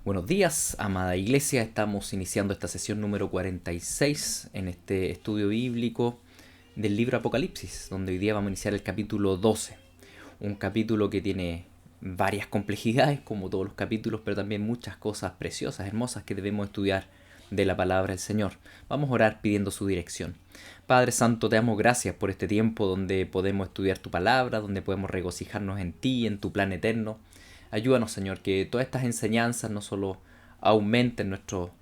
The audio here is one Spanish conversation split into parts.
Buenos días, amada iglesia. Estamos iniciando esta sesión número 46 en este estudio bíblico del libro Apocalipsis, donde hoy día vamos a iniciar el capítulo 12. Un capítulo que tiene varias complejidades, como todos los capítulos, pero también muchas cosas preciosas, hermosas que debemos estudiar de la palabra del Señor. Vamos a orar pidiendo su dirección. Padre Santo, te damos gracias por este tiempo donde podemos estudiar tu palabra, donde podemos regocijarnos en ti, en tu plan eterno. Ayúdanos, Señor, que todas estas enseñanzas no solo aumenten nuestro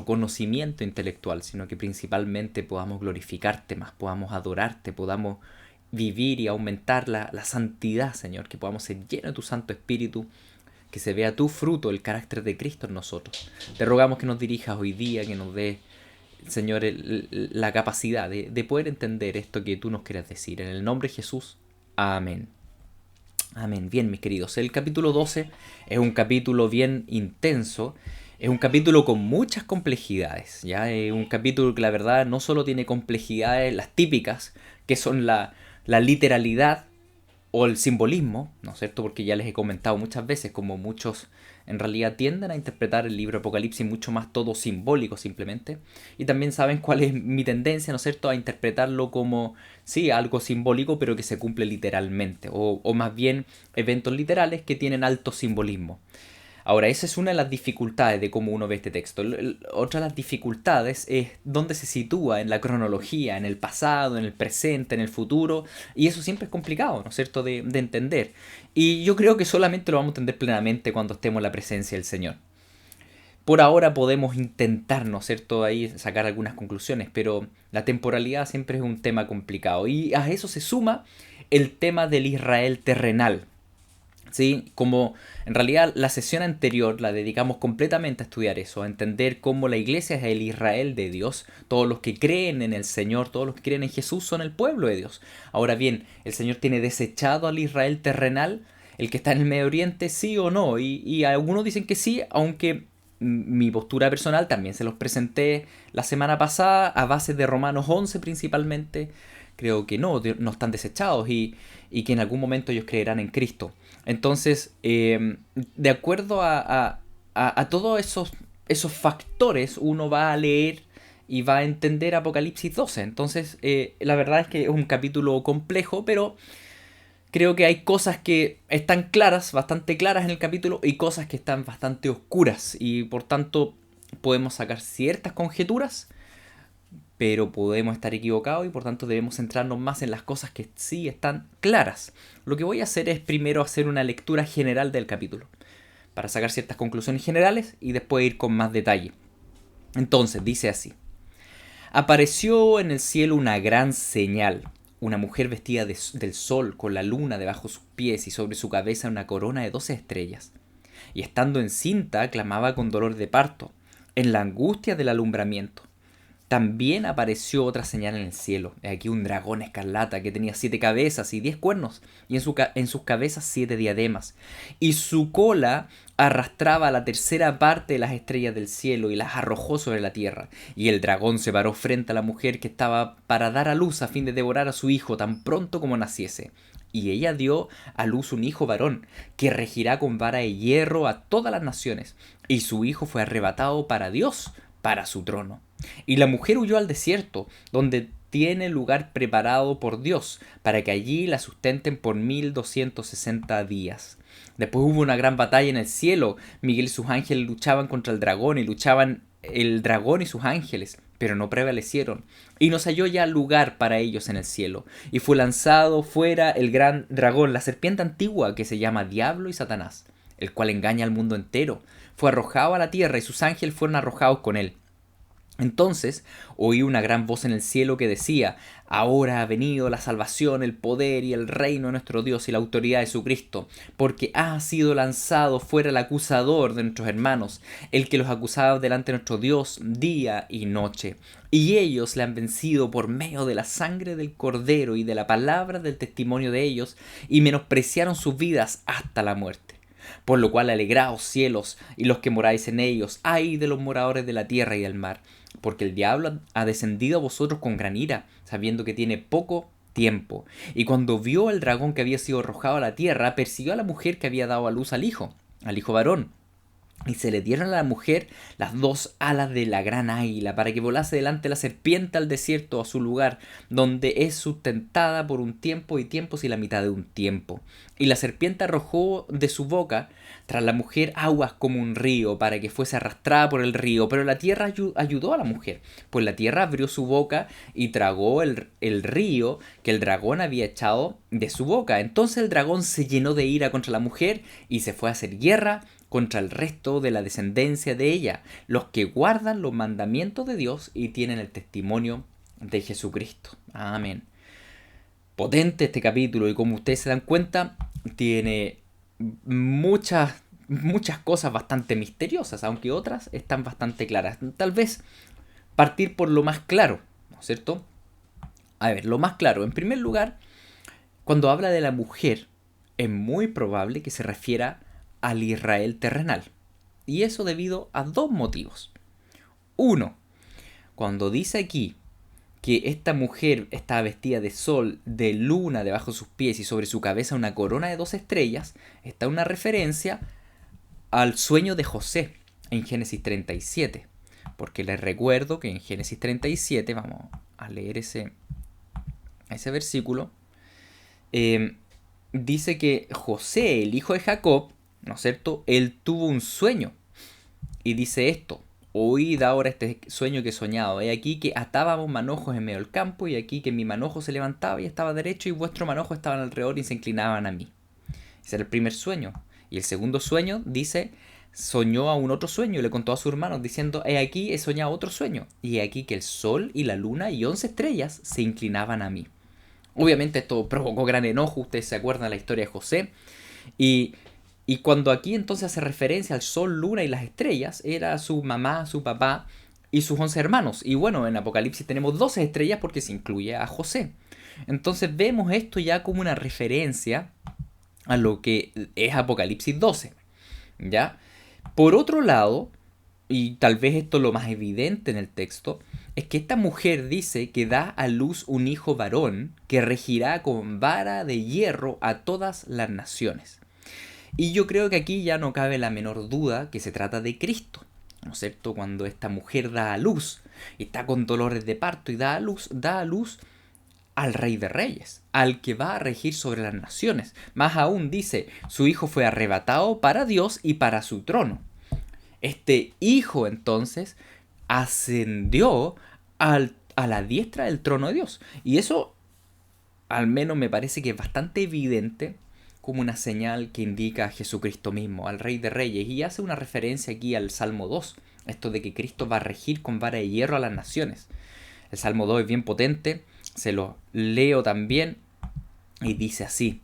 conocimiento intelectual, sino que principalmente podamos glorificarte más, podamos adorarte, podamos vivir y aumentar la santidad, Señor, que podamos ser llenos de tu Santo Espíritu, que se vea tu fruto, el carácter de Cristo en nosotros. Te rogamos que nos dirijas hoy día, que nos dé, Señor, la capacidad de poder entender esto que tú nos quieres decir. En el nombre de Jesús, amén. Amén. Bien, mis queridos. El capítulo 12 es un capítulo bien intenso. Es un capítulo con muchas complejidades. ¿Ya? Es un capítulo que la verdad no solo tiene complejidades las típicas, que son la literalidad o el simbolismo, ¿no es cierto? Porque ya les he comentado muchas veces como muchos en realidad tienden a interpretar el libro Apocalipsis mucho más todo simbólico simplemente. Y también saben cuál es mi tendencia, ¿no es cierto?, a interpretarlo como, sí, algo simbólico pero que se cumple literalmente. O más bien eventos literales que tienen alto simbolismo. Ahora, esa es una de las dificultades de cómo uno ve este texto. Otra de las dificultades es dónde se sitúa en la cronología, en el pasado, en el presente, en el futuro. Y eso siempre es complicado, ¿no es cierto?, de entender. Y yo creo que solamente lo vamos a entender plenamente cuando estemos en la presencia del Señor. Por ahora podemos intentar, ¿no es cierto?, ahí sacar algunas conclusiones, pero la temporalidad siempre es un tema complicado. Y a eso se suma el tema del Israel terrenal. ¿Sí? Como en realidad la sesión anterior la dedicamos completamente a estudiar eso, a entender cómo la iglesia es el Israel de Dios, todos los que creen en el Señor, todos los que creen en Jesús son el pueblo de Dios. Ahora bien, ¿el Señor tiene desechado al Israel terrenal, el que está en el Medio Oriente, sí o no? Y algunos dicen que sí, aunque mi postura personal también se los presenté la semana pasada a base de Romanos 11 principalmente. Creo que no están desechados y que en algún momento ellos creerán en Cristo. Entonces, de acuerdo a todos esos factores, uno va a leer y va a entender Apocalipsis 12. Entonces, la verdad es que es un capítulo complejo, pero creo que hay cosas que están claras, bastante claras en el capítulo, y cosas que están bastante oscuras. Y por tanto, podemos sacar ciertas conjeturas, pero podemos estar equivocados y por tanto debemos centrarnos más en las cosas que sí están claras. Lo que voy a hacer es primero hacer una lectura general del capítulo, para sacar ciertas conclusiones generales y después ir con más detalle. Entonces, dice así: apareció en el cielo una gran señal, una mujer vestida del sol, con la luna debajo de sus pies y sobre su cabeza una corona de 12 estrellas. Y estando encinta, clamaba con dolor de parto, en la angustia del alumbramiento. También apareció otra señal en el cielo. Aquí un dragón escarlata que tenía 7 cabezas y 10 cuernos, y en sus cabezas 7 diademas. Y su cola arrastraba la tercera parte de las estrellas del cielo y las arrojó sobre la tierra. Y el dragón se paró frente a la mujer que estaba para dar a luz a fin de devorar a su hijo tan pronto como naciese. Y ella dio a luz un hijo varón, que regirá con vara de hierro a todas las naciones. Y su hijo fue arrebatado para Dios, para su trono. Y la mujer huyó al desierto, donde tiene lugar preparado por Dios, para que allí la sustenten por 1260 días. Después hubo una gran batalla en el cielo. Miguel y sus ángeles luchaban contra el dragón, y luchaban el dragón y sus ángeles, pero no prevalecieron. Y no se halló ya lugar para ellos en el cielo. Y fue lanzado fuera el gran dragón, la serpiente antigua que se llama Diablo y Satanás, el cual engaña al mundo entero. Fue arrojado a la tierra y sus ángeles fueron arrojados con él. Entonces oí una gran voz en el cielo que decía: ahora ha venido la salvación, el poder y el reino de nuestro Dios y la autoridad de su Cristo, porque ha sido lanzado fuera el acusador de nuestros hermanos, el que los acusaba delante de nuestro Dios día y noche. Y ellos le han vencido por medio de la sangre del Cordero y de la palabra del testimonio de ellos, y menospreciaron sus vidas hasta la muerte. Por lo cual alegraos cielos y los que moráis en ellos, ay de los moradores de la tierra y del mar, porque el diablo ha descendido a vosotros con gran ira, sabiendo que tiene poco tiempo. Y cuando vio al dragón que había sido arrojado a la tierra, persiguió a la mujer que había dado a luz al hijo varón. Y se le dieron a la mujer las 2 alas de la gran águila, para que volase delante de la serpiente al desierto, a su lugar, donde es sustentada por un tiempo y tiempos y la mitad de un tiempo. Y la serpiente arrojó de su boca tras la mujer aguas como un río, para que fuese arrastrada por el río. Pero la tierra ayudó a la mujer, pues la tierra abrió su boca y tragó el río que el dragón había echado de su boca. Entonces el dragón se llenó de ira contra la mujer y se fue a hacer guerra contra el resto de la descendencia de ella, los que guardan los mandamientos de Dios y tienen el testimonio de Jesucristo. Amén. Potente este capítulo, y como ustedes se dan cuenta, tiene muchas cosas bastante misteriosas, aunque otras están bastante claras. Tal vez partir por lo más claro, ¿no es cierto? A ver, lo más claro, en primer lugar, cuando habla de la mujer, es muy probable que se refiera al Israel terrenal. Y eso debido a 2 motivos. Uno, cuando dice aquí que esta mujer está vestida de sol, de luna debajo de sus pies y sobre su cabeza una corona de 2 estrellas, está una referencia al sueño de José en Génesis 37. Porque les recuerdo que en Génesis 37, vamos a leer ese versículo, dice que José, el hijo de Jacob, ¿no es cierto?, él tuvo un sueño. Y dice esto: oíd ahora este sueño que he soñado. He aquí que atábamos manojos en medio del campo, y aquí que mi manojo se levantaba y estaba derecho, y vuestro manojo estaban alrededor y se inclinaban a mí. Ese era el primer sueño. Y el segundo sueño dice: soñó a un otro sueño y le contó a sus hermanos diciendo: he aquí he soñado otro sueño, y he aquí que el sol y la luna y 11 estrellas se inclinaban a mí. Obviamente esto provocó gran enojo. Ustedes se acuerdan de la historia de José. Y cuando aquí entonces hace referencia al sol, luna y las estrellas, era su mamá, su papá y sus 11 hermanos. Y bueno, en Apocalipsis tenemos 12 estrellas porque se incluye a José. Entonces vemos esto ya como una referencia a lo que es Apocalipsis 12. ¿Ya? Por otro lado, y tal vez esto es lo más evidente en el texto, es que esta mujer dice que da a luz un hijo varón que regirá con vara de hierro a todas las naciones. Y yo creo que aquí ya no cabe la menor duda que se trata de Cristo, ¿no es cierto? Cuando esta mujer da a luz, está con dolores de parto y da a luz al Rey de Reyes, al que va a regir sobre las naciones. Más aún dice: su hijo fue arrebatado para Dios y para su trono. Este hijo entonces ascendió a la diestra del trono de Dios. Y eso al menos me parece que es bastante evidente como una señal que indica a Jesucristo mismo, al Rey de Reyes, y hace una referencia aquí al Salmo 2, esto de que Cristo va a regir con vara de hierro a las naciones. El Salmo 2 es bien potente, se lo leo también, y dice así: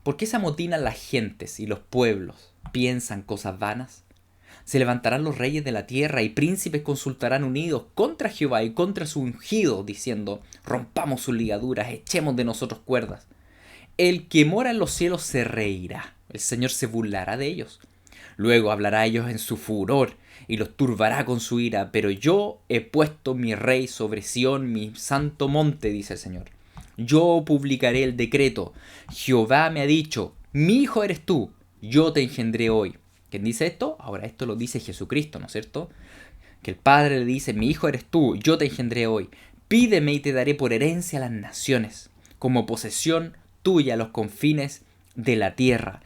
¿por qué se amotinan las gentes y los pueblos piensan cosas vanas? Se levantarán los reyes de la tierra y príncipes consultarán unidos contra Jehová y contra su ungido, diciendo: rompamos sus ligaduras, echemos de nosotros cuerdas. El que mora en los cielos se reirá, el Señor se burlará de ellos. Luego hablará a ellos en su furor y los turbará con su ira, pero yo he puesto mi rey sobre Sión, mi santo monte, dice el Señor. Yo publicaré el decreto. Jehová me ha dicho: mi hijo eres tú, yo te engendré hoy. ¿Quién dice esto? Ahora esto lo dice Jesucristo, ¿no es cierto? Que el Padre le dice: mi hijo eres tú, yo te engendré hoy. Pídeme y te daré por herencia a las naciones, como posesión tuya los confines de la tierra.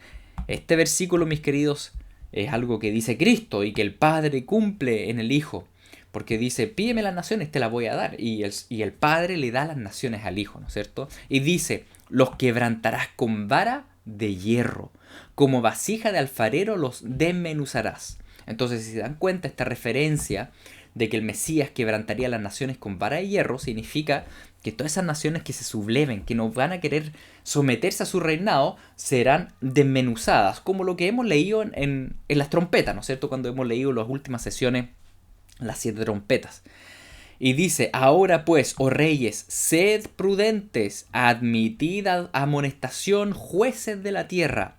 Este versículo, mis queridos, es algo que dice Cristo y que el Padre cumple en el Hijo. Porque dice: pídeme las naciones, te las voy a dar. Y el Padre le da las naciones al Hijo, ¿no es cierto? Y dice: los quebrantarás con vara de hierro, como vasija de alfarero los desmenuzarás. Entonces, si se dan cuenta, esta referencia de que el Mesías quebrantaría las naciones con vara de hierro significa que todas esas naciones que se subleven, que no van a querer someterse a su reinado, serán desmenuzadas, como lo que hemos leído en las trompetas, ¿no es cierto? Cuando hemos leído las últimas sesiones, las 7 trompetas. Y dice: ahora pues, oh reyes, sed prudentes, admitid amonestación, jueces de la tierra.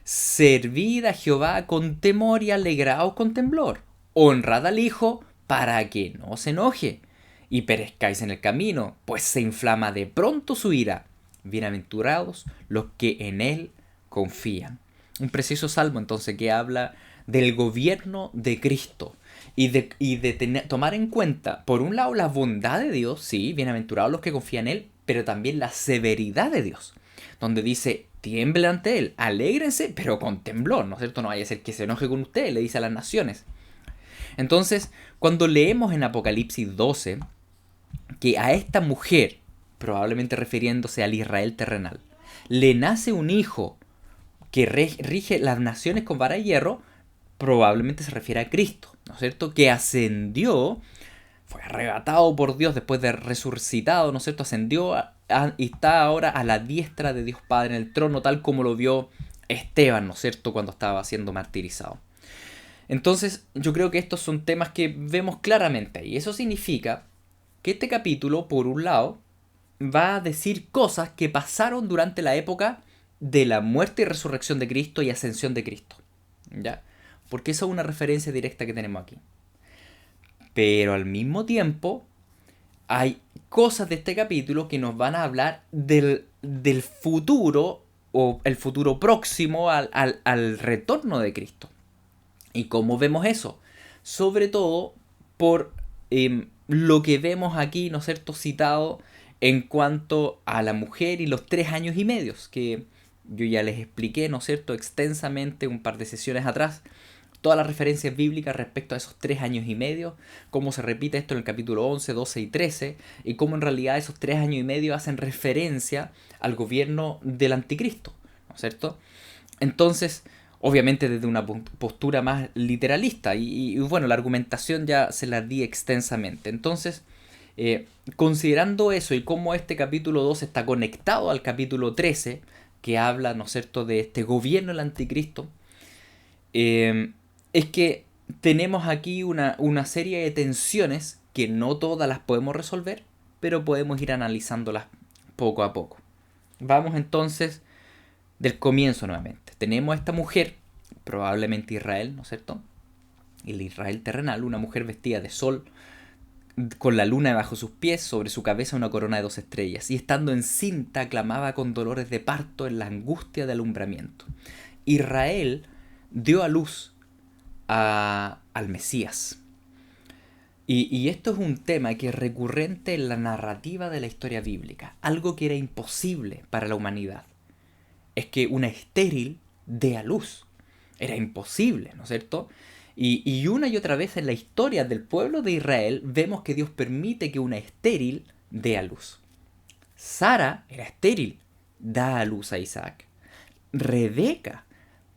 Servid a Jehová con temor y alegraos con temblor. Honrad al Hijo para que no se enoje y perezcáis en el camino, pues se inflama de pronto su ira. Bienaventurados los que en él confían. Un precioso salmo entonces que habla del gobierno de Cristo. Y de tomar en cuenta, por un lado, la bondad de Dios, sí, bienaventurados los que confían en Él, pero también la severidad de Dios, donde dice, tiemblen ante Él, alégrense, pero con temblor, ¿no es cierto? No vaya a ser que se enoje con ustedes, le dice a las naciones. Entonces, cuando leemos en Apocalipsis 12, que a esta mujer, probablemente refiriéndose al Israel terrenal, le nace un hijo que rige las naciones con vara de hierro, probablemente se refiere a Cristo, ¿no es cierto? Que ascendió, fue arrebatado por Dios después de resucitado, ¿no es cierto? Ascendió y está ahora a la diestra de Dios Padre en el trono, tal como lo vio Esteban, ¿no es cierto? Cuando estaba siendo martirizado. Entonces, yo creo que estos son temas que vemos claramente y eso significa que este capítulo, por un lado, va a decir cosas que pasaron durante la época de la muerte y resurrección de Cristo y ascensión de Cristo, ¿ya? Porque eso es una referencia directa que tenemos aquí. Pero al mismo tiempo, hay cosas de este capítulo que nos van a hablar del futuro o el futuro próximo al retorno de Cristo. ¿Y cómo vemos eso? Sobre todo por lo que vemos aquí, ¿no es cierto?, citado en cuanto a la mujer y los 3 años y medio, que yo ya les expliqué, ¿no es cierto?, extensamente un par de sesiones atrás, todas las referencias bíblicas respecto a esos 3 años y medio, cómo se repite esto en el capítulo 11, 12 y 13, y cómo en realidad esos 3 años y medio hacen referencia al gobierno del anticristo, ¿no es cierto? Entonces, obviamente desde una postura más literalista, y bueno, la argumentación ya se la di extensamente. Entonces, considerando eso y cómo este capítulo 2 está conectado al capítulo 13, que habla, ¿no es cierto?, de este gobierno del anticristo, es que tenemos aquí una serie de tensiones que no todas las podemos resolver, pero podemos ir analizándolas poco a poco. Vamos entonces del comienzo nuevamente. Tenemos a esta mujer, probablemente Israel, ¿no es cierto? El Israel terrenal, una mujer vestida de sol, con la luna debajo de sus pies, sobre su cabeza una corona de 2 estrellas, y estando encinta clamaba con dolores de parto en la angustia de alumbramiento. Israel dio a luz al Mesías. Y esto es un tema que es recurrente en la narrativa de la historia bíblica, algo que era imposible para la humanidad. Es que una estéril dé a luz. Era imposible, ¿no es cierto? Y una y otra vez en la historia del pueblo de Israel vemos que Dios permite que una estéril dé a luz. Sara era estéril, da a luz a Isaac. Rebeca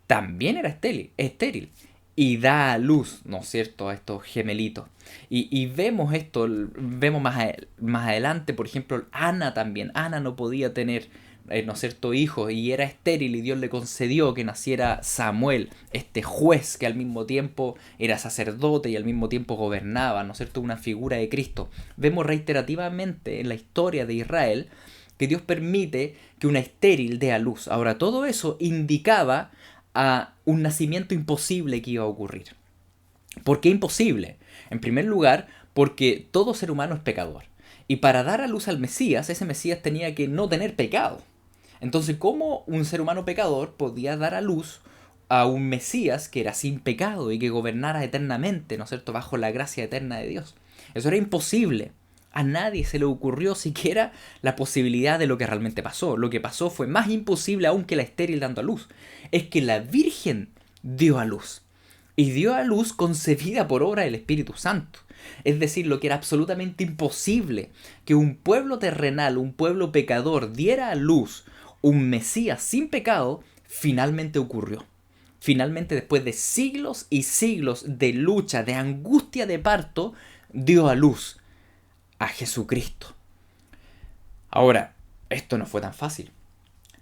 también era estéril y da a luz, ¿no es cierto?, a estos gemelitos. Y vemos esto, vemos más adelante, por ejemplo, Ana también. Ana no podía tener, ¿no es cierto?, hijos, y era estéril, y Dios le concedió que naciera Samuel, este juez que al mismo tiempo era sacerdote y al mismo tiempo gobernaba, ¿no es cierto?, una figura de Cristo. Vemos reiterativamente en la historia de Israel que Dios permite que una estéril dé a luz. Ahora, todo eso indicaba a un nacimiento imposible que iba a ocurrir. ¿Por qué imposible? En primer lugar, porque todo ser humano es pecador. Y para dar a luz al Mesías, ese Mesías tenía que no tener pecado. Entonces, ¿cómo un ser humano pecador podía dar a luz a un Mesías que era sin pecado y que gobernara eternamente, ¿no es cierto?, bajo la gracia eterna de Dios? Eso era imposible. A nadie se le ocurrió siquiera la posibilidad de lo que realmente pasó. Lo que pasó fue más imposible aún que la estéril dando a luz. Es que la Virgen dio a luz. Y dio a luz concebida por obra del Espíritu Santo. Es decir, lo que era absolutamente imposible, que un pueblo terrenal, un pueblo pecador, diera a luz un Mesías sin pecado, finalmente ocurrió. Finalmente, después de siglos y siglos de lucha, de angustia de parto, dio a luz a Jesucristo. Ahora, esto no fue tan fácil.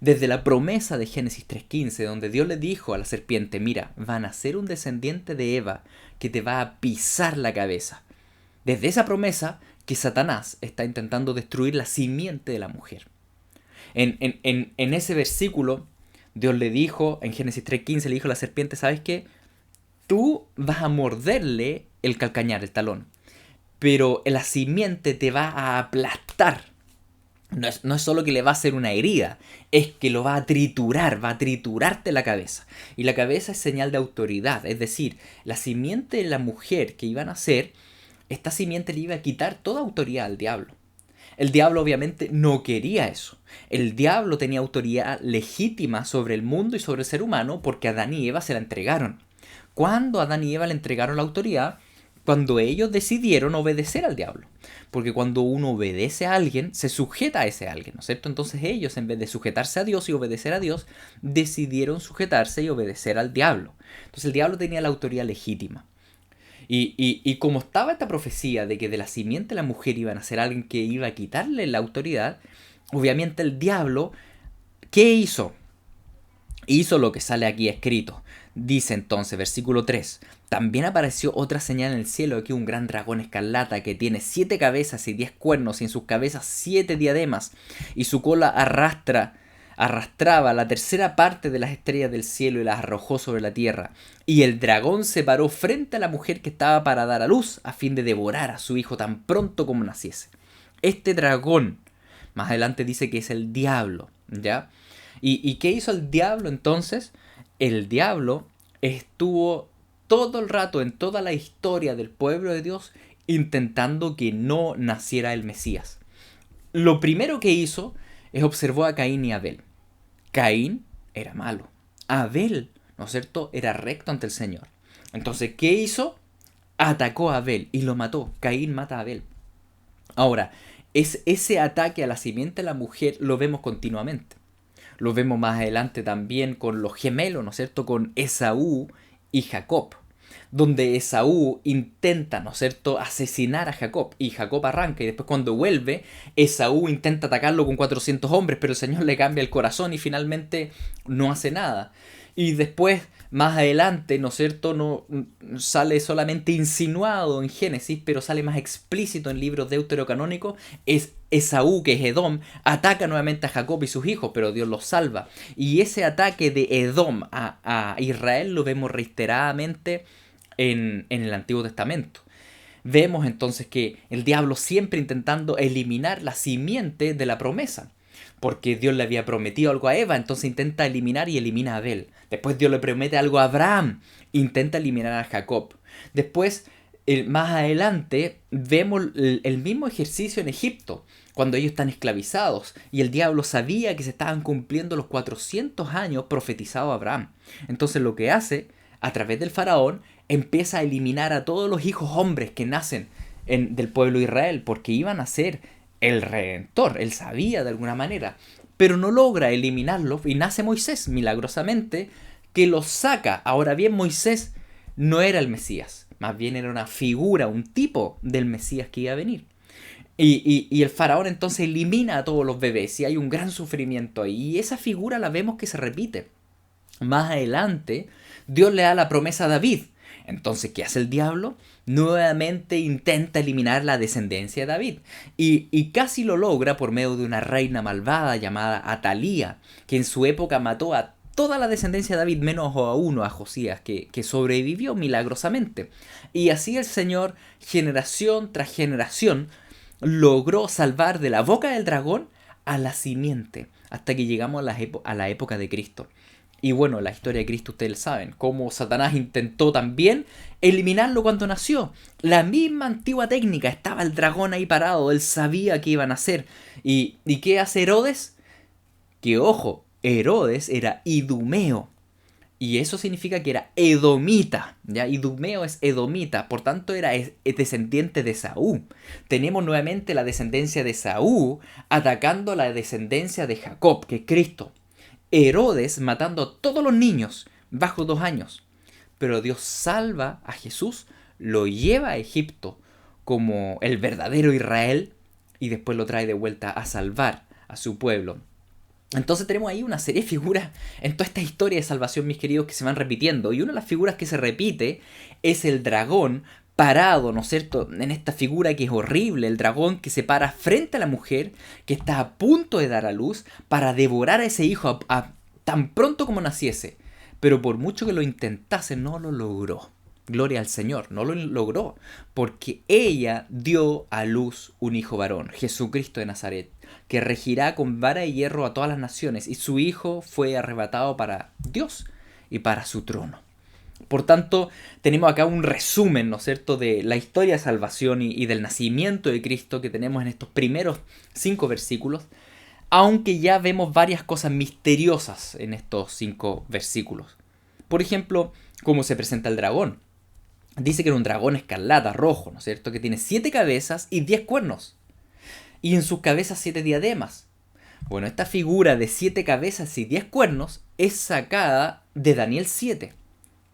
Desde la promesa de Génesis 3.15, donde Dios le dijo a la serpiente, mira, van a ser un descendiente de Eva que te va a pisar la cabeza. Desde esa promesa que Satanás está intentando destruir la simiente de la mujer. En ese versículo, Dios le dijo, en Génesis 3.15, le dijo a la serpiente, ¿sabes qué? Tú vas a morderle el calcañar, el talón, pero la simiente te va a aplastar. No es solo que le va a hacer una herida, es que lo va a triturar, va a triturarte la cabeza. Y la cabeza es señal de autoridad, es decir, la simiente de la mujer que iban a nacer, esta simiente le iba a quitar toda autoridad al diablo. El diablo obviamente no quería eso. El diablo tenía autoridad legítima sobre el mundo y sobre el ser humano porque Adán y Eva se la entregaron. Cuando Adán y Eva le entregaron la autoridad, cuando ellos decidieron obedecer al diablo. Porque cuando uno obedece a alguien, se sujeta a ese alguien, ¿no es cierto? Entonces ellos, en vez de sujetarse a Dios y obedecer a Dios, decidieron sujetarse y obedecer al diablo. Entonces el diablo tenía la autoridad legítima. Y como estaba esta profecía de que de la simiente de la mujer iba a nacer alguien que iba a quitarle la autoridad, obviamente el diablo, ¿qué hizo? Hizo lo que sale aquí escrito. Dice entonces, versículo 3, también apareció otra señal en el cielo, aquí un gran dragón escarlata que tiene 7 cabezas y 10 cuernos y en sus cabezas 7 diademas y su cola arrastraba la tercera parte de las estrellas del cielo y las arrojó sobre la tierra. Y el dragón se paró frente a la mujer que estaba para dar a luz a fin de devorar a su hijo tan pronto como naciese. Este dragón, más adelante dice que es el diablo, ¿ya? ¿Y qué hizo el diablo entonces? El diablo estuvo todo el rato en toda la historia del pueblo de Dios intentando que no naciera el Mesías. Lo primero que hizo es observó a Caín y Abel. Caín era malo. Abel, ¿no es cierto?, era recto ante el Señor. Entonces, ¿qué hizo? Atacó a Abel y lo mató. Caín mata a Abel. Ahora, ese ataque a la simiente de la mujer lo vemos continuamente. Lo vemos más adelante también con los gemelos, ¿no es cierto?, con Esaú y Jacob, donde Esaú intenta, ¿no es cierto?, asesinar a Jacob, y Jacob arranca, y después cuando vuelve, Esaú intenta atacarlo con 400 hombres, pero el Señor le cambia el corazón y finalmente no hace nada. Y después, más adelante, ¿no es cierto?, no sale solamente insinuado en Génesis, pero sale más explícito en libros deuterocanónicos, es Esaú, que es Edom, ataca nuevamente a Jacob y sus hijos, pero Dios los salva. Y ese ataque de Edom a Israel lo vemos reiteradamente en el Antiguo Testamento. Vemos entonces que el diablo siempre intentando eliminar la simiente de la promesa. Porque Dios le había prometido algo a Eva, entonces intenta eliminar y elimina a Abel. Después Dios le promete algo a Abraham, intenta eliminar a Jacob. Después, más adelante, vemos el mismo ejercicio en Egipto, cuando ellos están esclavizados, y el diablo sabía que se estaban cumpliendo los 400 años profetizados a Abraham. Entonces lo que hace, a través del faraón, empieza a eliminar a todos los hijos hombres que nacen del pueblo de Israel, porque iban a ser el Redentor, él sabía de alguna manera, pero no logra eliminarlo y nace Moisés milagrosamente que los saca. Ahora bien, Moisés no era el Mesías, más bien era una figura, un tipo del Mesías que iba a venir. Y el faraón entonces elimina a todos los bebés y hay un gran sufrimiento ahí. Y esa figura la vemos que se repite. Más adelante, Dios le da la promesa a David. Entonces, ¿qué hace el diablo? Nuevamente intenta eliminar la descendencia de David. Y casi lo logra por medio de una reina malvada llamada Atalía, que en su época mató a toda la descendencia de David, menos a uno, a Josías, que sobrevivió milagrosamente. Y así el Señor, generación tras generación, logró salvar de la boca del dragón a la simiente, hasta que llegamos a la época de Cristo. Y bueno, la historia de Cristo ustedes saben, cómo Satanás intentó también eliminarlo cuando nació. La misma antigua técnica, estaba el dragón ahí parado, él sabía que iban a hacer. ¿Y qué hace Herodes? Que ojo, Herodes era idumeo. Y eso significa que era edomita, ¿ya? Idumeo es edomita, por tanto era descendiente de Esaú. Tenemos nuevamente la descendencia de Esaú atacando la descendencia de Jacob, que es Cristo. Herodes matando a todos los niños bajo 2 años. Pero Dios salva a Jesús, lo lleva a Egipto como el verdadero Israel y después lo trae de vuelta a salvar a su pueblo. Entonces tenemos ahí una serie de figuras en toda esta historia de salvación, mis queridos, que se van repitiendo. Y una de las figuras que se repite es el dragón parado, ¿no es cierto?, en esta figura que es horrible, el dragón que se para frente a la mujer que está a punto de dar a luz para devorar a ese hijo tan pronto como naciese. Pero por mucho que lo intentase, no lo logró. gloria al Señor, no lo logró, porque ella dio a luz un hijo varón, Jesucristo de Nazaret, que regirá con vara de hierro a todas las naciones, y su hijo fue arrebatado para Dios y para su trono. Por tanto, tenemos acá un resumen, ¿no es cierto?, de la historia de salvación y del nacimiento de Cristo que tenemos en estos primeros 5 versículos, aunque ya vemos varias cosas misteriosas en estos 5 versículos. Por ejemplo, cómo se presenta el dragón. Dice que era un dragón escarlata, rojo, ¿no es cierto?, que tiene 7 cabezas y 10 cuernos, y en sus cabezas 7 diademas. Bueno, esta figura de 7 cabezas y 10 cuernos es sacada de Daniel 7.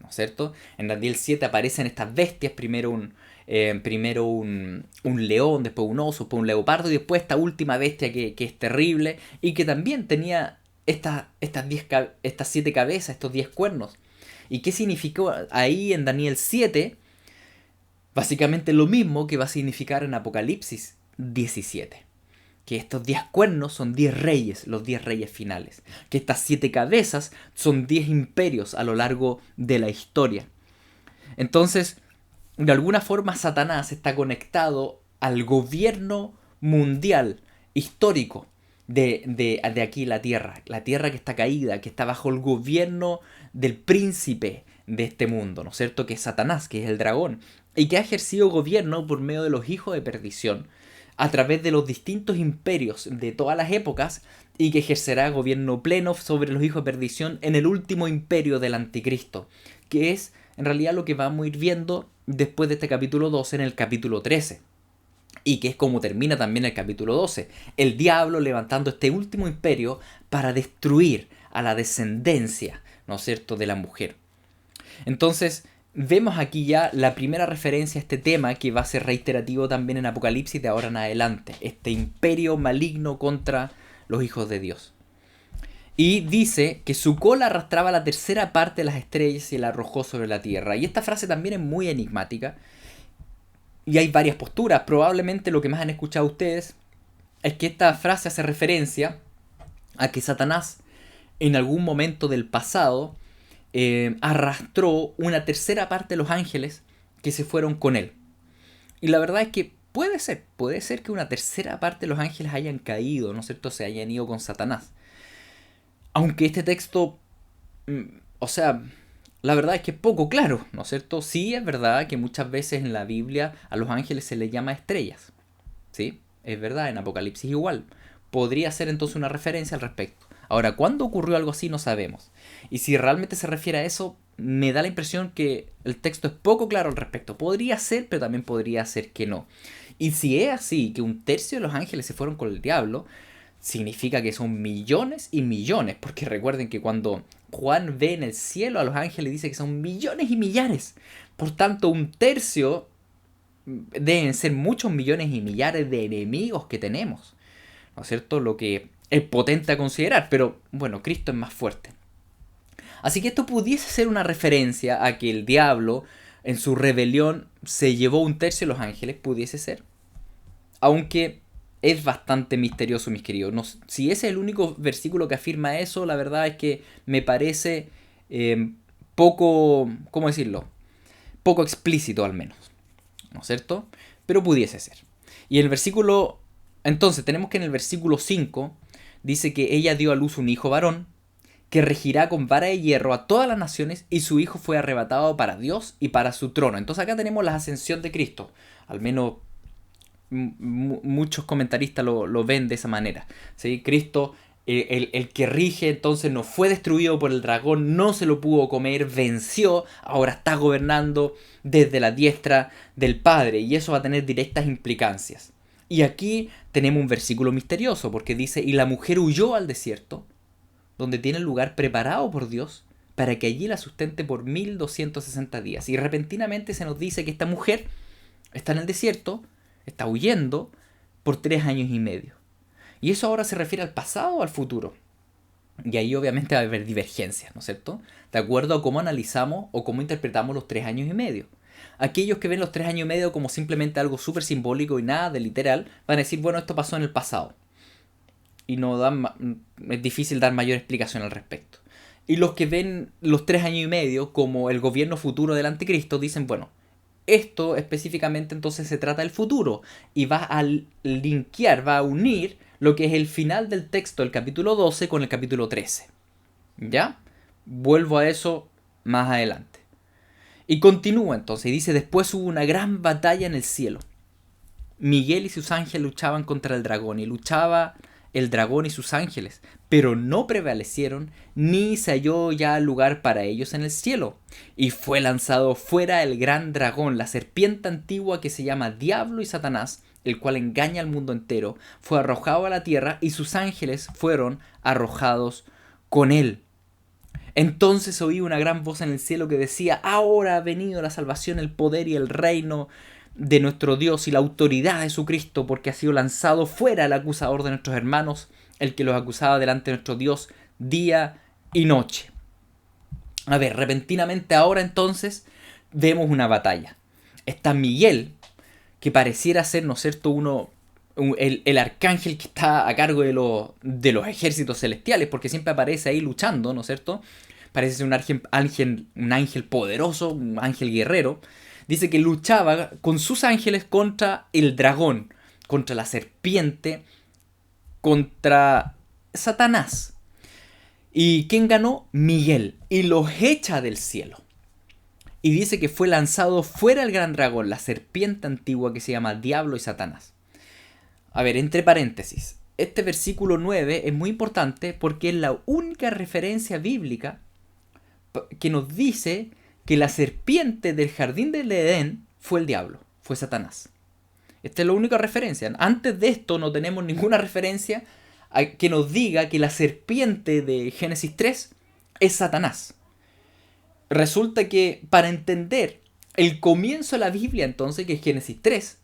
¿No es cierto? En Daniel 7 aparecen estas bestias, primero un león, después un oso, después un leopardo y después esta última bestia que es terrible y que también tenía estas 7 cabezas, estos 10 cuernos. ¿Y qué significó ahí en Daniel 7? Básicamente lo mismo que va a significar en Apocalipsis 17. Que estos 10 cuernos son 10 reyes, los 10 reyes finales. Que estas 7 cabezas son 10 imperios a lo largo de la historia. Entonces, de alguna forma Satanás está conectado al gobierno mundial, histórico, de aquí la tierra que está caída, que está bajo el gobierno del príncipe de este mundo, ¿no es cierto? Que es Satanás, que es el dragón, y que ha ejercido gobierno por medio de los hijos de perdición, a través de los distintos imperios de todas las épocas, y que ejercerá gobierno pleno sobre los hijos de perdición en el último imperio del anticristo, que es en realidad lo que vamos a ir viendo después de este capítulo 12 en el capítulo 13. Y que es como termina también el capítulo 12. El diablo levantando este último imperio para destruir a la descendencia, ¿no es cierto?, de la mujer. Entonces, vemos aquí ya la primera referencia a este tema que va a ser reiterativo también en Apocalipsis de ahora en adelante. Este imperio maligno contra los hijos de Dios. Y dice que su cola arrastraba la tercera parte de las estrellas y la arrojó sobre la tierra. Y esta frase también es muy enigmática. Y hay varias posturas. Probablemente lo que más han escuchado ustedes es que esta frase hace referencia a que Satanás en algún momento del pasado arrastró una tercera parte de los ángeles que se fueron con él. Y la verdad es que puede ser que una tercera parte de los ángeles hayan caído, ¿no es cierto?, se hayan ido con Satanás. Aunque este texto, la verdad es que es poco claro, ¿no es cierto? Sí es verdad que muchas veces en la Biblia a los ángeles se les llama estrellas, ¿sí? Es verdad, en Apocalipsis igual. Podría ser entonces una referencia al respecto. Ahora, ¿cuándo ocurrió algo así? No sabemos. Y si realmente se refiere a eso, me da la impresión que el texto es poco claro al respecto. Podría ser, pero también podría ser que no. Y si es así, que un tercio de los ángeles se fueron con el diablo, significa que son millones y millones, porque recuerden que cuando Juan ve en el cielo a los ángeles dice que son millones y millares. Por tanto, un tercio deben ser muchos millones y millares de enemigos que tenemos, ¿no es cierto? Lo que es potente a considerar, pero bueno, Cristo es más fuerte. Así que esto pudiese ser una referencia a que el diablo en su rebelión se llevó un tercio de los ángeles, pudiese ser. Aunque es bastante misterioso, mis queridos. No, si ese es el único versículo que afirma eso, la verdad es que me parece poco, ¿cómo decirlo? Poco explícito al menos, ¿no es cierto? Pero pudiese ser. Y el versículo, entonces tenemos que en el versículo 5 dice que ella dio a luz un hijo varón, que regirá con vara de hierro a todas las naciones, y su hijo fue arrebatado para Dios y para su trono. Entonces acá tenemos la ascensión de Cristo, al menos muchos comentaristas lo ven de esa manera, ¿sí? Cristo, el que rige, entonces no fue destruido por el dragón, no se lo pudo comer, venció, ahora está gobernando desde la diestra del Padre, y eso va a tener directas implicancias. Y aquí tenemos un versículo misterioso, porque dice, y la mujer huyó al desierto, donde tiene el lugar preparado por Dios, para que allí la sustente por 1260 días. Y repentinamente se nos dice que esta mujer está en el desierto, está huyendo por 3 años y medio. Y eso ahora se refiere al pasado o al futuro. Y ahí obviamente va a haber divergencias, ¿no es cierto? De acuerdo a cómo analizamos o cómo interpretamos los 3 años y medio. Aquellos que ven los 3 años y medio como simplemente algo súper simbólico y nada de literal, van a decir, bueno, esto pasó en el pasado. Y no dan, es difícil dar mayor explicación al respecto. Y los que ven los 3 años y medio como el gobierno futuro del anticristo dicen, bueno, esto específicamente entonces se trata del futuro y va a linkear, va a unir lo que es el final del texto del capítulo 12 con el capítulo 13. ¿Ya? Vuelvo a eso más adelante. Y continúa entonces y dice, después hubo una gran batalla en el cielo. Miguel y sus ángeles luchaban contra el dragón y luchaba el dragón y sus ángeles, pero no prevalecieron ni se halló ya lugar para ellos en el cielo. Y fue lanzado fuera el gran dragón, la serpiente antigua que se llama Diablo y Satanás, el cual engaña al mundo entero, fue arrojado a la tierra y sus ángeles fueron arrojados con él. Entonces oí una gran voz en el cielo que decía, ahora ha venido la salvación, el poder y el reino de nuestro Dios y la autoridad de su Cristo, porque ha sido lanzado fuera el acusador de nuestros hermanos, el que los acusaba delante de nuestro Dios día y noche. A ver, repentinamente ahora entonces vemos una batalla. Está Miguel, que pareciera ser, ¿no es cierto?, el arcángel que está a cargo de los ejércitos celestiales, porque siempre aparece ahí luchando, ¿no es cierto? Parece ser un ángel poderoso, un ángel guerrero. Dice que luchaba con sus ángeles contra el dragón, contra la serpiente, contra Satanás. ¿Y quién ganó? Miguel. Y los echa del cielo. Y dice que fue lanzado fuera el gran dragón, la serpiente antigua que se llama Diablo y Satanás. A ver, entre paréntesis, este versículo 9 es muy importante porque es la única referencia bíblica que nos dice que la serpiente del jardín del Edén fue el diablo, fue Satanás. Esta es la única referencia. Antes de esto no tenemos ninguna referencia que nos diga que la serpiente de Génesis 3 es Satanás. Resulta que para entender el comienzo de la Biblia entonces, que es Génesis 3,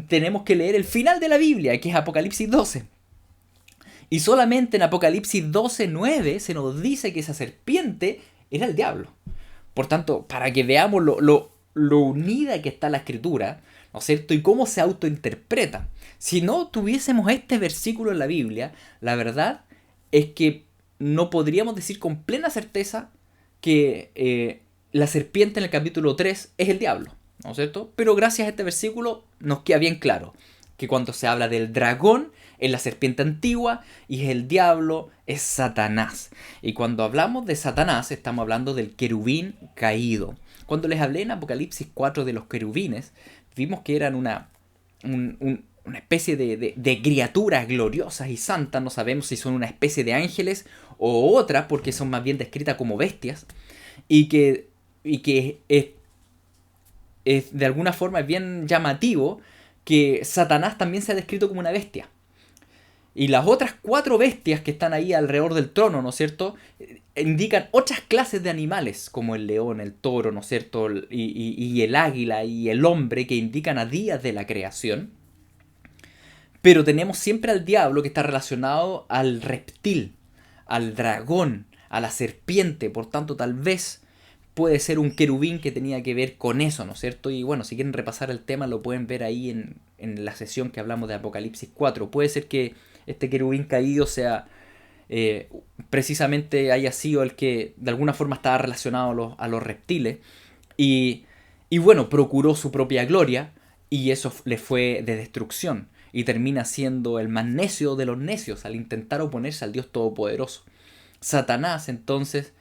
tenemos que leer el final de la Biblia, que es Apocalipsis 12. Y solamente en Apocalipsis 12:9 se nos dice que esa serpiente era el diablo. Por tanto, para que veamos lo unida que está la escritura, ¿no es cierto? Y cómo se autointerpreta. Si no tuviésemos este versículo en la Biblia, la verdad es que no podríamos decir con plena certeza que la serpiente en el capítulo 3 es el diablo, ¿no es cierto? Pero gracias a este versículo nos queda bien claro que cuando se habla del dragón es la serpiente antigua y el diablo es Satanás. Y cuando hablamos de Satanás estamos hablando del querubín caído. Cuando les hablé en Apocalipsis 4 de los querubines, vimos que eran una especie de criaturas gloriosas y santas. No sabemos si son una especie de ángeles o otras, porque son más bien descritas como bestias. Y que es de alguna forma es bien llamativo que Satanás también se ha descrito como una bestia. Y las otras 4 bestias que están ahí alrededor del trono, ¿no es cierto?, indican otras clases de animales, como el león, el toro, ¿no es cierto?, y el águila y el hombre, que indican a días de la creación. Pero tenemos siempre al diablo, que está relacionado al reptil, al dragón, a la serpiente. Por tanto, tal vez puede ser un querubín que tenía que ver con eso, ¿no es cierto? Y bueno, si quieren repasar el tema lo pueden ver ahí en la sesión que hablamos de Apocalipsis 4. Puede ser que este querubín caído sea precisamente haya sido el que de alguna forma estaba relacionado a los reptiles. Y bueno, procuró su propia gloria y eso le fue de destrucción. Y termina siendo el más necio de los necios al intentar oponerse al Dios Todopoderoso. Satanás, entonces,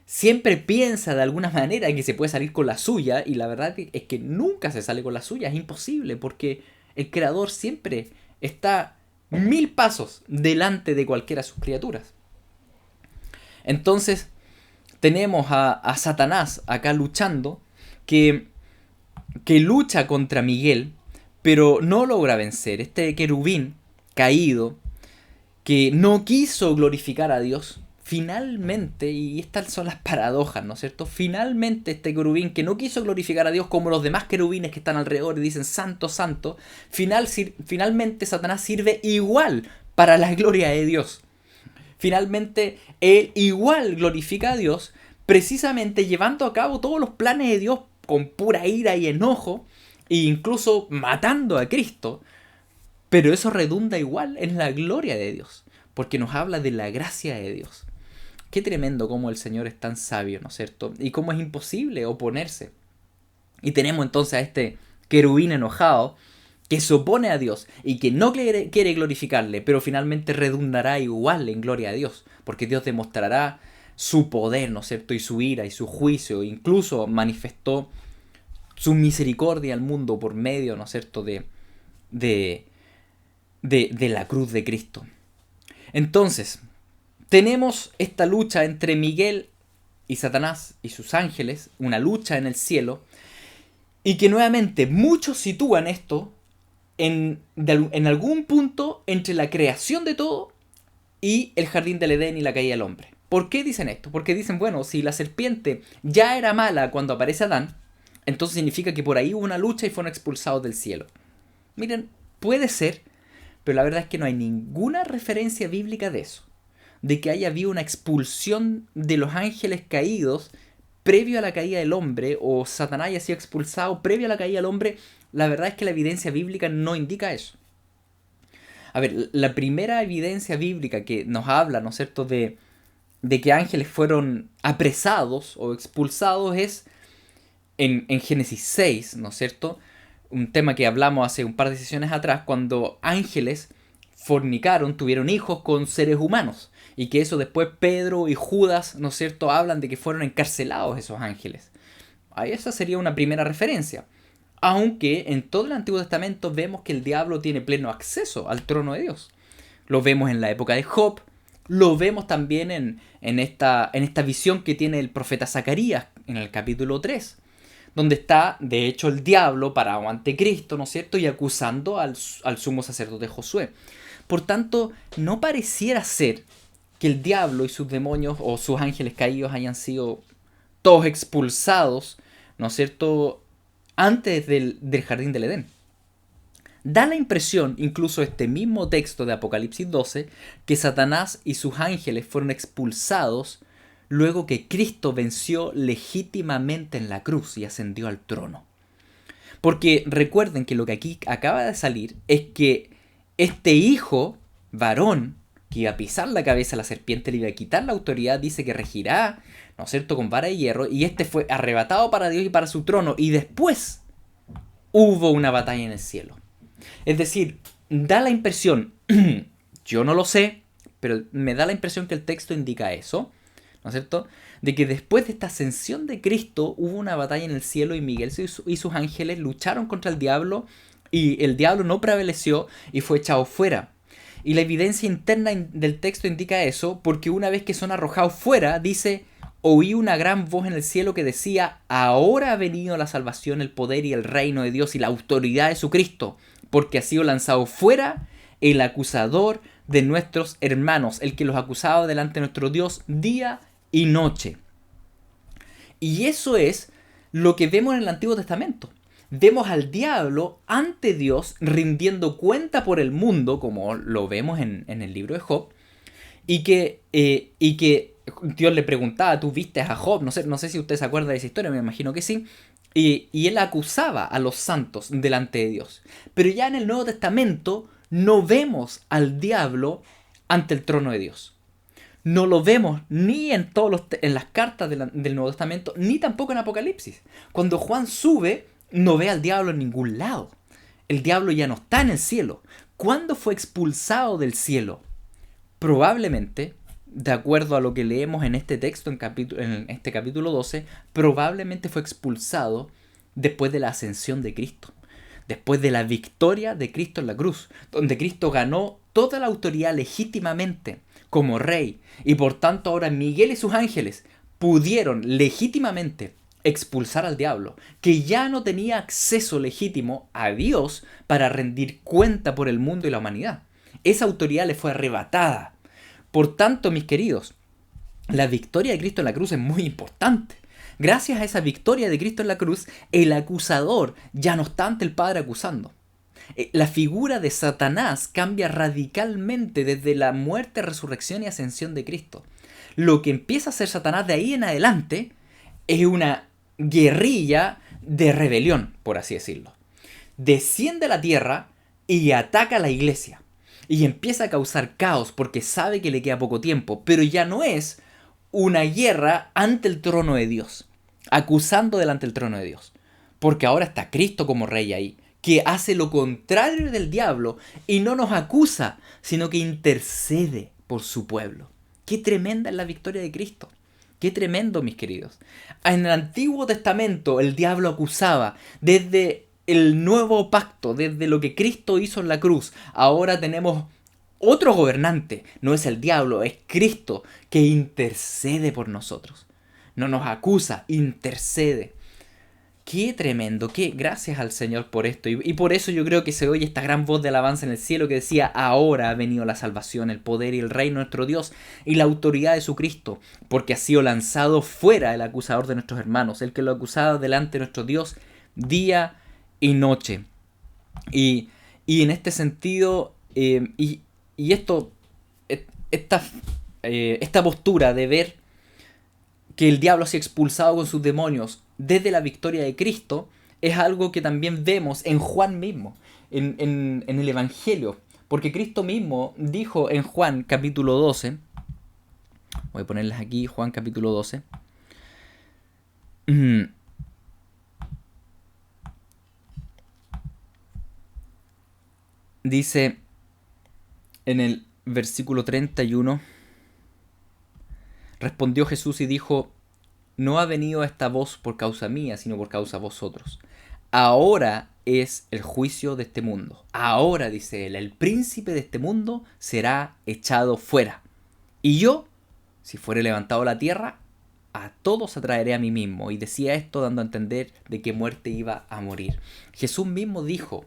siempre piensa de alguna manera que se puede salir con la suya, y la verdad es que nunca se sale con la suya, es imposible, porque el Creador siempre está 1000 pasos delante de cualquiera de sus criaturas. Entonces, tenemos a Satanás acá luchando, que lucha contra Miguel, pero no logra vencer. Este querubín caído, que no quiso glorificar a Dios, finalmente, y estas son las paradojas, ¿no es cierto? Finalmente este querubín que no quiso glorificar a Dios como los demás querubines que están alrededor y dicen santo, santo, finalmente Satanás sirve igual para la gloria de Dios. Finalmente él igual glorifica a Dios, precisamente llevando a cabo todos los planes de Dios con pura ira y enojo, e incluso matando a Cristo, pero eso redunda igual en la gloria de Dios, porque nos habla de la gracia de Dios. Qué tremendo cómo el Señor es tan sabio, ¿no es cierto? Y cómo es imposible oponerse. Y tenemos entonces a este querubín enojado que se opone a Dios y que no quiere glorificarle, pero finalmente redundará igual en gloria a Dios, porque Dios demostrará su poder, ¿no es cierto? Y su ira y su juicio, incluso manifestó su misericordia al mundo por medio, ¿no es cierto?, de la cruz de Cristo. Entonces, tenemos esta lucha entre Miguel y Satanás y sus ángeles, una lucha en el cielo, y que nuevamente muchos sitúan esto en algún punto entre la creación de todo y el jardín del Edén y la caída del hombre. ¿Por qué dicen esto? Porque dicen, bueno, si la serpiente ya era mala cuando aparece Adán, entonces significa que por ahí hubo una lucha y fueron expulsados del cielo. Miren, puede ser, pero la verdad es que no hay ninguna referencia bíblica de eso. De que haya habido una expulsión de los ángeles caídos previo a la caída del hombre, o Satanás haya sido expulsado previo a la caída del hombre. La verdad es que la evidencia bíblica no indica eso. A ver, la primera evidencia bíblica que nos habla, ¿no es cierto?, de que ángeles fueron apresados o expulsados es en Génesis 6, ¿no es cierto? Un tema que hablamos hace un par de sesiones atrás, cuando ángeles fornicaron, tuvieron hijos con seres humanos. Y que eso después Pedro y Judas, ¿no es cierto?, hablan de que fueron encarcelados esos ángeles. Ahí esa sería una primera referencia. Aunque en todo el Antiguo Testamento vemos que el diablo tiene pleno acceso al trono de Dios. Lo vemos en la época de Job, lo vemos también en esta visión que tiene el profeta Zacarías en el capítulo 3, donde está, de hecho, el diablo parado ante Cristo, ¿no es cierto?, y acusando al sumo sacerdote Josué. Por tanto, no pareciera ser que el diablo y sus demonios o sus ángeles caídos hayan sido todos expulsados, ¿no es cierto?, antes del jardín del Edén. Da la impresión, incluso este mismo texto de Apocalipsis 12, que Satanás y sus ángeles fueron expulsados luego que Cristo venció legítimamente en la cruz y ascendió al trono. Porque recuerden que lo que aquí acaba de salir es que este hijo varón que iba a pisar la cabeza a la serpiente, le iba a quitar la autoridad, dice que regirá, ¿no es cierto?, con vara de hierro, y este fue arrebatado para Dios y para su trono, y después hubo una batalla en el cielo. Es decir, da la impresión, yo no lo sé, pero me da la impresión que el texto indica eso, ¿no es cierto?, de que después de esta ascensión de Cristo hubo una batalla en el cielo y Miguel y sus ángeles lucharon contra el diablo, y el diablo no prevaleció y fue echado fuera. Y la evidencia interna del texto indica eso, porque una vez que son arrojados fuera, dice, oí una gran voz en el cielo que decía, ahora ha venido la salvación, el poder y el reino de Dios y la autoridad de su Cristo, porque ha sido lanzado fuera el acusador de nuestros hermanos, el que los acusaba delante de nuestro Dios día y noche. Y eso es lo que vemos en el Antiguo Testamento. Vemos al diablo ante Dios rindiendo cuenta por el mundo, como lo vemos en el libro de Job, y que Dios le preguntaba, ¿tú viste a Job? No sé si usted se acuerda de esa historia, me imagino que sí. Y él acusaba a los santos delante de Dios. Pero ya en el Nuevo Testamento no vemos al diablo ante el trono de Dios. No lo vemos ni en las cartas del Nuevo Testamento, ni tampoco en Apocalipsis. Cuando Juan sube, no ve al diablo en ningún lado. El diablo ya no está en el cielo. ¿Cuándo fue expulsado del cielo? Probablemente, de acuerdo a lo que leemos en este texto, en este capítulo 12, probablemente fue expulsado después de la ascensión de Cristo. Después de la victoria de Cristo en la cruz, donde Cristo ganó toda la autoridad legítimamente como rey. Y por tanto ahora Miguel y sus ángeles pudieron legítimamente expulsar al diablo, que ya no tenía acceso legítimo a Dios para rendir cuenta por el mundo y la humanidad. Esa autoridad le fue arrebatada. Por tanto, mis queridos, la victoria de Cristo en la cruz es muy importante. Gracias a esa victoria de Cristo en la cruz, el acusador ya no está ante el Padre acusando. La figura de Satanás cambia radicalmente desde la muerte, resurrección y ascensión de Cristo. Lo que empieza a hacer Satanás de ahí en adelante es una guerrilla de rebelión, por así decirlo. Desciende a la tierra y ataca a la iglesia. Y empieza a causar caos porque sabe que le queda poco tiempo. Pero ya no es una guerra ante el trono de Dios, acusando delante del trono de Dios. Porque ahora está Cristo como rey ahí, que hace lo contrario del diablo y no nos acusa, sino que intercede por su pueblo. Qué tremenda es la victoria de Cristo. Qué tremendo, mis queridos. En el Antiguo Testamento el diablo acusaba desde el nuevo pacto, desde lo que Cristo hizo en la cruz. Ahora tenemos otro gobernante. No es el diablo, es Cristo que intercede por nosotros. No nos acusa, intercede. Qué tremendo, qué gracias al Señor por esto. Y por eso yo creo que se oye esta gran voz de alabanza en el cielo que decía: ahora ha venido la salvación, el poder y el reino de nuestro Dios y la autoridad de su Cristo, porque ha sido lanzado fuera el acusador de nuestros hermanos, el que lo acusaba delante de nuestro Dios día y noche. Y en este sentido, esta postura de ver que el diablo ha sido expulsado con sus demonios desde la victoria de Cristo, es algo que también vemos en Juan mismo, en el Evangelio. Porque Cristo mismo dijo en Juan capítulo 12, voy a ponerles aquí Juan capítulo 12, dice en el versículo 31, respondió Jesús y dijo: no ha venido esta voz por causa mía, sino por causa de vosotros. Ahora es el juicio de este mundo. Ahora, dice él, el príncipe de este mundo será echado fuera. Y yo, si fuere levantado a la tierra, a todos atraeré a mí mismo. Y decía esto dando a entender de qué muerte iba a morir. Jesús mismo dijo: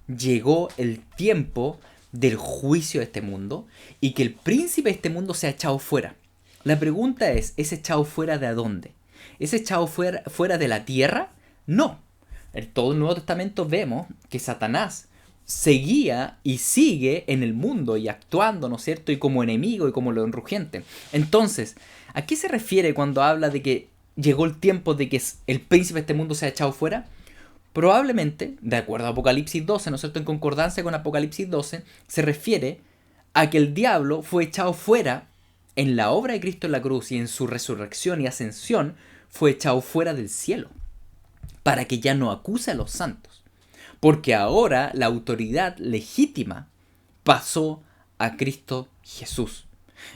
llegó el tiempo del juicio de este mundo y que el príncipe de este mundo sea echado fuera. La pregunta es echado fuera de dónde? ¿Es echado fuera de la tierra? No. En todo el Nuevo Testamento vemos que Satanás seguía y sigue en el mundo y actuando, ¿no es cierto? Y como enemigo y como león rugiente. Entonces, ¿a qué se refiere cuando habla de que llegó el tiempo de que el príncipe de este mundo sea echado fuera? Probablemente, de acuerdo a Apocalipsis 12, ¿no es cierto? En concordancia con Apocalipsis 12, se refiere a que el diablo fue echado fuera en la obra de Cristo en la cruz y en su resurrección y ascensión, fue echado fuera del cielo, para que ya no acuse a los santos. Porque ahora la autoridad legítima pasó a Cristo Jesús.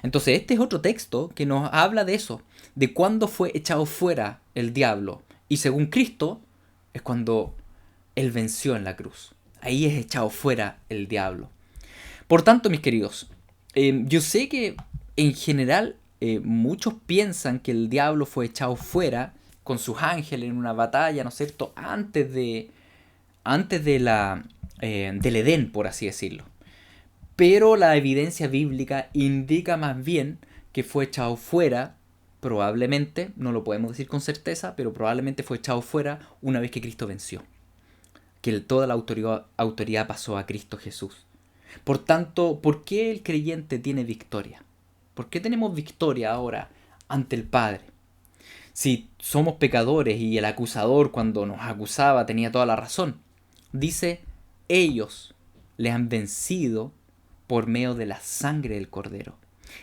Entonces este es otro texto que nos habla de eso, de cuándo fue echado fuera el diablo. Y según Cristo, es cuando Él venció en la cruz. Ahí es echado fuera el diablo. Por tanto, mis queridos, yo sé que en general muchos piensan que el diablo fue echado fuera con sus ángeles en una batalla, ¿no es cierto?, antes del Edén, por así decirlo. Pero la evidencia bíblica indica más bien que fue echado fuera, probablemente, no lo podemos decir con certeza, pero probablemente fue echado fuera una vez que Cristo venció. Que toda la autoridad pasó a Cristo Jesús. Por tanto, ¿por qué el creyente tiene victoria? ¿Por qué tenemos victoria ahora ante el Padre? Si somos pecadores y el acusador cuando nos acusaba tenía toda la razón. Dice, ellos le han vencido por medio de la sangre del Cordero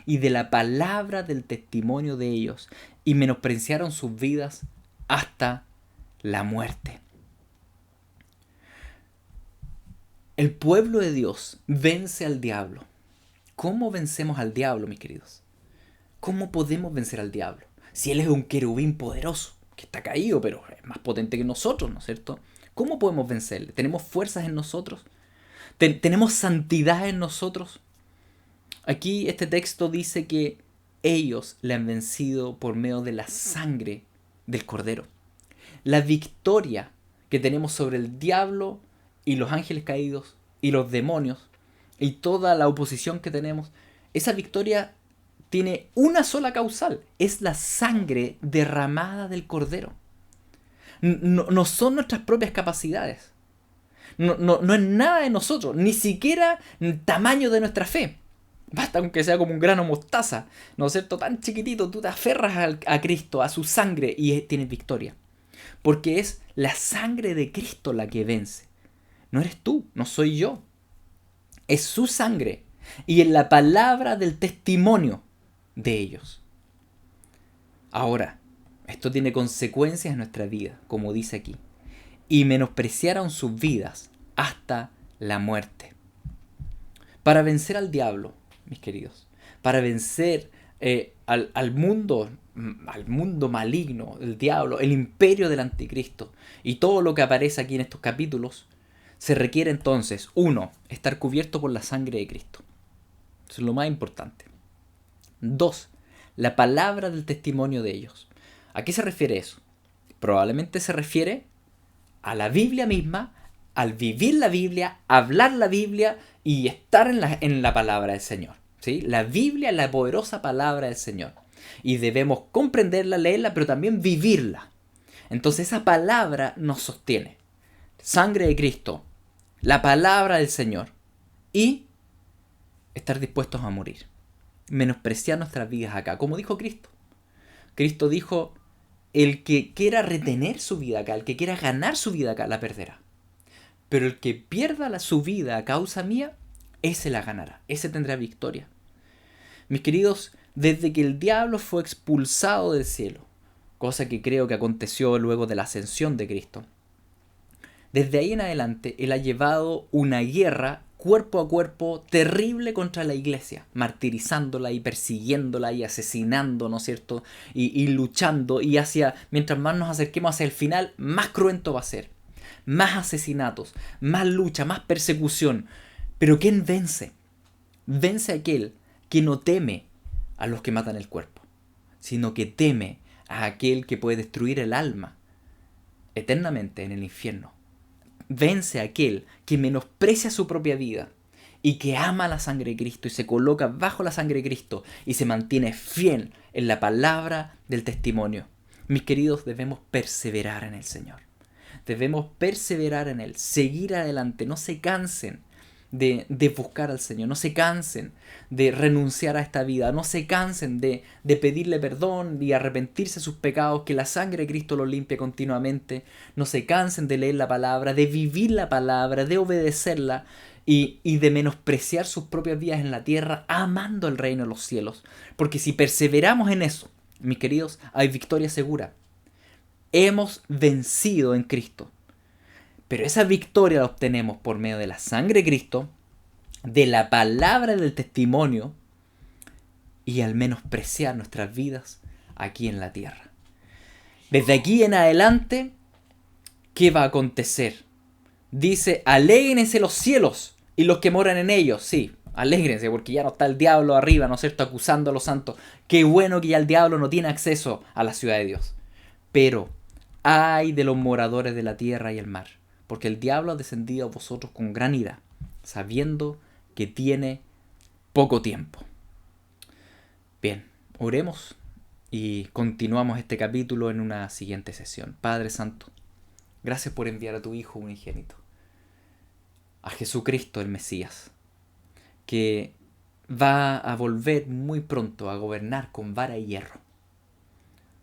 y de la palabra del testimonio de ellos, y menospreciaron sus vidas hasta la muerte. El pueblo de Dios vence al diablo. ¿Cómo vencemos al diablo, mis queridos? ¿Cómo podemos vencer al diablo? Si él es un querubín poderoso, que está caído, pero es más potente que nosotros, ¿no es cierto? ¿Cómo podemos vencerle? ¿Tenemos fuerzas en nosotros? ¿Tenemos santidad en nosotros? Aquí este texto dice que ellos le han vencido por medio de la sangre del Cordero. La victoria que tenemos sobre el diablo y los ángeles caídos y los demonios y toda la oposición que tenemos, esa victoria tiene una sola causal, es la sangre derramada del Cordero. No son nuestras propias capacidades, no es nada de nosotros, ni siquiera el tamaño de nuestra fe. Basta con que sea como un grano de mostaza, ¿no es cierto? Tan chiquitito, tú te aferras a Cristo, a su sangre, y tienes victoria. Porque es la sangre de Cristo la que vence. No eres tú, no soy yo. Es su sangre y en la palabra del testimonio de ellos. Ahora, esto tiene consecuencias en nuestra vida, como dice aquí. Y menospreciaron sus vidas hasta la muerte. Para vencer al diablo, mis queridos, para vencer al mundo maligno, el diablo, el imperio del anticristo y todo lo que aparece aquí en estos capítulos, se requiere entonces, 1, estar cubierto por la sangre de Cristo. Eso es lo más importante. 2, la palabra del testimonio de ellos. ¿A qué se refiere eso? Probablemente se refiere a la Biblia misma, al vivir la Biblia, hablar la Biblia y estar en la palabra del Señor. ¿Sí? La Biblia es la poderosa palabra del Señor. Y debemos comprenderla, leerla, pero también vivirla. Entonces esa palabra nos sostiene. Sangre de Cristo, la palabra del Señor y estar dispuestos a morir. Menospreciar nuestras vidas acá, como dijo Cristo. Cristo dijo, el que quiera retener su vida acá, el que quiera ganar su vida acá, la perderá. Pero el que pierda su vida a causa mía, ese la ganará, ese tendrá victoria. Mis queridos, desde que el diablo fue expulsado del cielo, cosa que creo que aconteció luego de la ascensión de Cristo, desde ahí en adelante él ha llevado una guerra cuerpo a cuerpo terrible contra la iglesia, martirizándola y persiguiéndola y asesinando, ¿no es cierto? Y luchando, y mientras más nos acerquemos hacia el final, más cruento va a ser. Más asesinatos, más lucha, más persecución. Pero ¿quién vence? Vence aquel que no teme a los que matan el cuerpo, sino que teme a aquel que puede destruir el alma eternamente en el infierno. Vence a aquel que menosprecia su propia vida y que ama la sangre de Cristo y se coloca bajo la sangre de Cristo y se mantiene fiel en la palabra del testimonio. Mis queridos, debemos perseverar en el Señor. Debemos perseverar en Él, seguir adelante, no se cansen de buscar al Señor, no se cansen de renunciar a esta vida, no se cansen de pedirle perdón y arrepentirse de sus pecados, que la sangre de Cristo los limpie continuamente, no se cansen de leer la palabra, de vivir la palabra, de obedecerla y de menospreciar sus propias vidas en la tierra, amando el reino de los cielos, porque si perseveramos en eso, mis queridos, hay victoria segura. Hemos vencido en Cristo. Pero esa victoria la obtenemos por medio de la sangre de Cristo, de la palabra del testimonio y al menospreciar nuestras vidas aquí en la tierra. Desde aquí en adelante, ¿qué va a acontecer? Dice, alégrense los cielos y los que moran en ellos. Sí, alégrense porque ya no está el diablo arriba, ¿no es cierto?, acusando a los santos. Qué bueno que ya el diablo no tiene acceso a la ciudad de Dios. Pero ay de los moradores de la tierra y el mar, porque el diablo ha descendido a vosotros con gran ira, sabiendo que tiene poco tiempo. Bien, oremos y continuamos este capítulo en una siguiente sesión. Padre Santo, gracias por enviar a tu Hijo unigénito, a Jesucristo el Mesías, que va a volver muy pronto a gobernar con vara y hierro.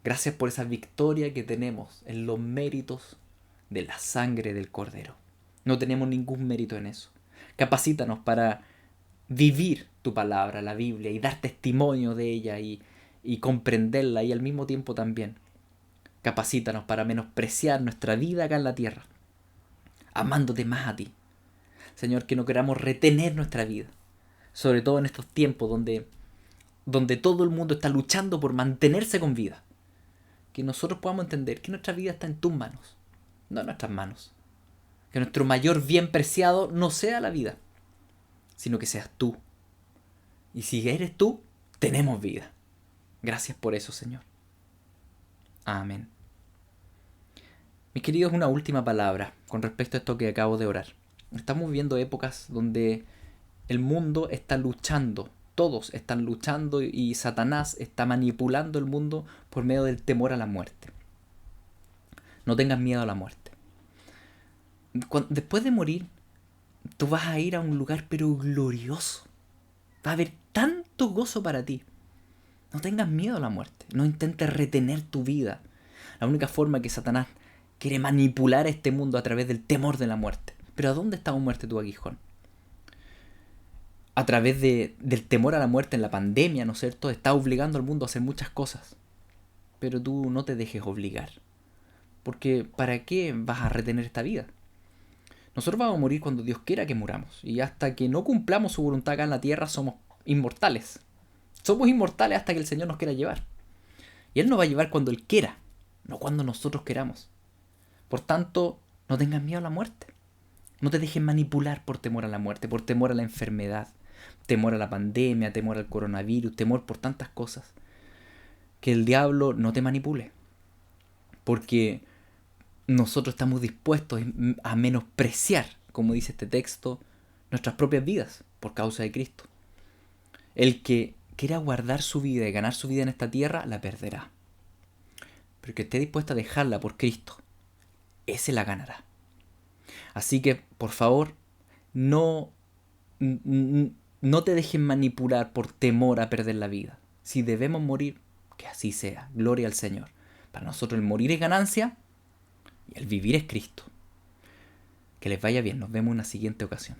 Gracias por esa victoria que tenemos en los méritos de la sangre del Cordero. No tenemos ningún mérito en eso. Capacítanos para vivir tu palabra, la Biblia, y dar testimonio de ella y comprenderla, y al mismo tiempo también capacítanos para menospreciar nuestra vida acá en la tierra, amándote más a ti. Señor, que no queramos retener nuestra vida, sobre todo en estos tiempos donde todo el mundo está luchando por mantenerse con vida. Que nosotros podamos entender que nuestra vida está en tus manos, no en nuestras manos. Que nuestro mayor bien preciado no sea la vida, sino que seas tú. Y si eres tú, tenemos vida. Gracias por eso, Señor. Amén. Mis queridos, una última palabra con respecto a esto que acabo de orar. Estamos viviendo épocas donde el mundo está luchando, todos están luchando y Satanás está manipulando el mundo por medio del temor a la muerte. No tengas miedo a la muerte. Después de morir, tú vas a ir a un lugar pero glorioso. Va a haber tanto gozo para ti. No tengas miedo a la muerte. No intentes retener tu vida. La única forma que Satanás quiere manipular este mundo a través del temor de la muerte. Pero ¿a dónde está la muerte, tu aguijón? A través del temor a la muerte en la pandemia, ¿no es cierto? Está obligando al mundo a hacer muchas cosas. pero tú no te dejes obligar. Porque ¿para qué vas a retener esta vida? Nosotros vamos a morir cuando Dios quiera que muramos. Y hasta que no cumplamos su voluntad acá en la tierra somos inmortales. Somos inmortales hasta que el Señor nos quiera llevar. Y Él nos va a llevar cuando Él quiera, no cuando nosotros queramos. Por tanto, no tengas miedo a la muerte. No te dejes manipular por temor a la muerte, por temor a la enfermedad, temor a la pandemia, temor al coronavirus, temor por tantas cosas. Que el diablo no te manipule. Porque nosotros estamos dispuestos a menospreciar, como dice este texto, nuestras propias vidas por causa de Cristo. El que quiera guardar su vida y ganar su vida en esta tierra, la perderá. Pero el que esté dispuesto a dejarla por Cristo, ese la ganará. Así que, por favor, no te dejes manipular por temor a perder la vida. Si debemos morir, que así sea. Gloria al Señor. Para nosotros el morir es ganancia y el vivir es Cristo. Que les vaya bien. Nos vemos en una siguiente ocasión.